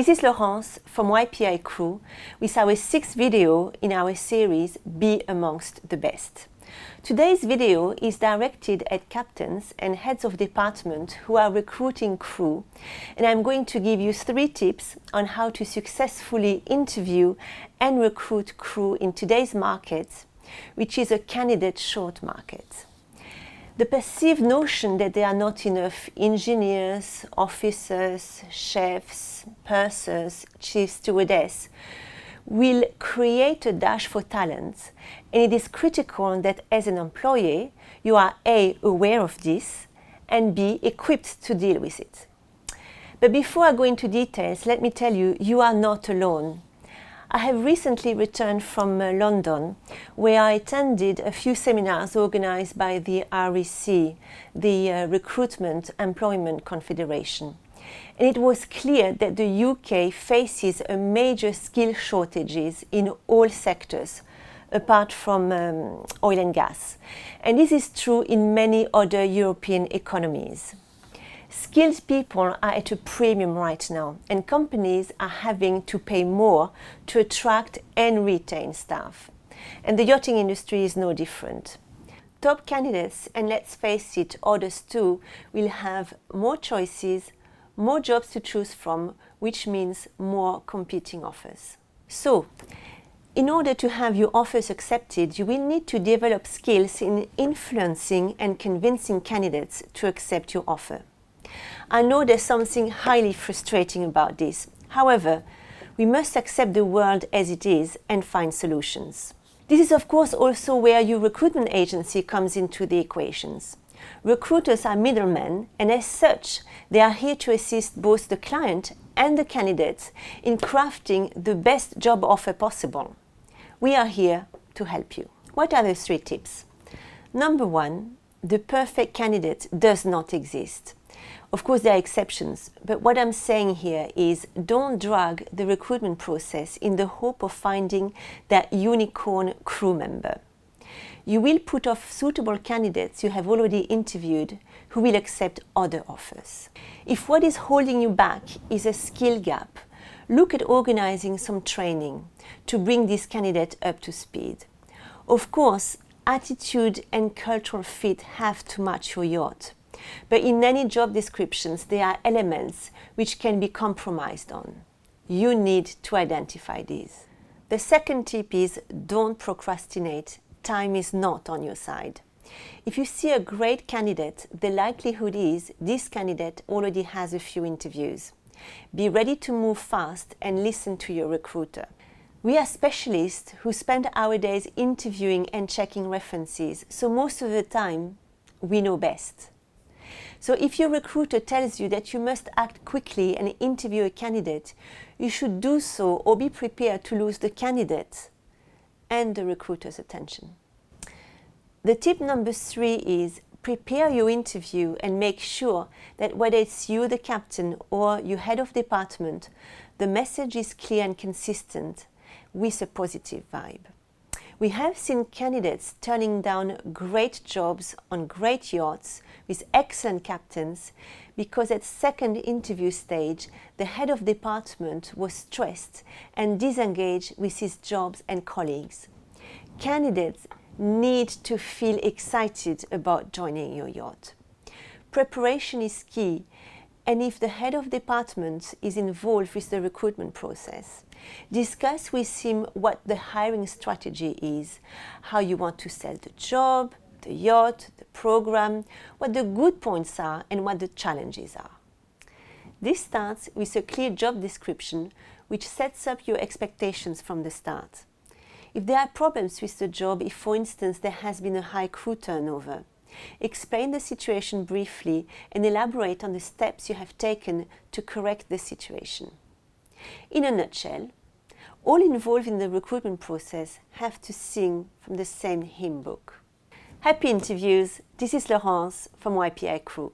This is Laurence from YPI Crew with our 6th video in our series Be Amongst the Best. Today's video is directed at captains and heads of department who are recruiting crew, and I'm going to give you 3 tips on how to successfully interview and recruit crew in today's market, which is a candidate short market. The perceived notion that there are not enough engineers, officers, chefs, pursers, chief stewardess will create a dash for talent, and it is critical that as an employer you are A, aware of this, and B, equipped to deal with it. But before I go into details, let me tell you, you are not alone. I have recently returned from London, where I attended a few seminars organized by the REC, the Recruitment Employment Confederation. And it was clear that the UK faces a major skill shortages in all sectors, apart from oil and gas. And this is true in many other European economies. Skilled people are at a premium right now, and companies are having to pay more to attract and retain staff. And the yachting industry is no different. Top candidates, and let's face it, others too, will have more choices, more jobs to choose from, which means more competing offers. So, in order to have your offers accepted, you will need to develop skills in influencing and convincing candidates to accept your offer. I know there's something highly frustrating about this. However, we must accept the world as it is and find solutions. This is of course also where your recruitment agency comes into the equations. Recruiters are middlemen, and as such, they are here to assist both the client and the candidate in crafting the best job offer possible. We are here to help you. What are the 3 tips? Number 1, the perfect candidate does not exist. Of course, there are exceptions, but what I'm saying here is don't drag the recruitment process in the hope of finding that unicorn crew member. You will put off suitable candidates you have already interviewed who will accept other offers. If what is holding you back is a skill gap, look at organizing some training to bring this candidate up to speed. Of course, attitude and cultural fit have to match your yacht. But in any job descriptions, there are elements which can be compromised on. You need to identify these. The second tip is don't procrastinate. Time is not on your side. If you see a great candidate, the likelihood is this candidate already has a few interviews. Be ready to move fast and listen to your recruiter. We are specialists who spend our days interviewing and checking references, so most of the time we know best. So if your recruiter tells you that you must act quickly and interview a candidate, you should do so or be prepared to lose the candidate and the recruiter's attention. The tip number 3 is prepare your interview and make sure that whether it's you, the captain, or your head of department, the message is clear and consistent with a positive vibe. We have seen candidates turning down great jobs on great yachts with excellent captains because at second interview stage, the head of department was stressed and disengaged with his jobs and colleagues. Candidates need to feel excited about joining your yacht. Preparation is key, and if the head of department is involved with the recruitment process, discuss with him what the hiring strategy is, how you want to sell the job, the yacht, the program, what the good points are and what the challenges are. This starts with a clear job description which sets up your expectations from the start. If there are problems with the job, if for instance there has been a high crew turnover, explain the situation briefly and elaborate on the steps you have taken to correct the situation. In a nutshell, all involved in the recruitment process have to sing from the same hymn book. Happy interviews. This is Laurence from YPI Crew.